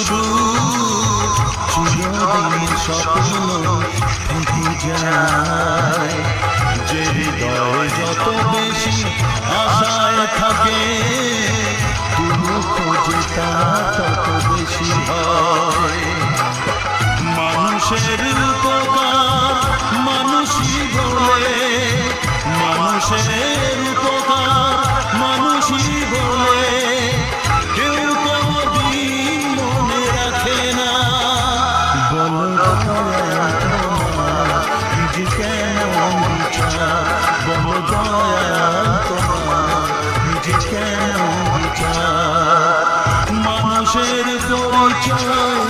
শুধু চিরদিন স্বপ্ন থেকে যায়। যে হৃদয় যত বেশি আশায় থাকে, তুমি খোঁজে তা তত বেশি হয়। মানুষের উপকার মানুষই বলে, মানুষের উপকার মানুষই বলে, কেউ কোনদিন মনে রাখে না। বলো দয়া তোমার যে কেন বিচার, বলো দয়া তোমার যে কেন বিচার। মানুষের পরিচয়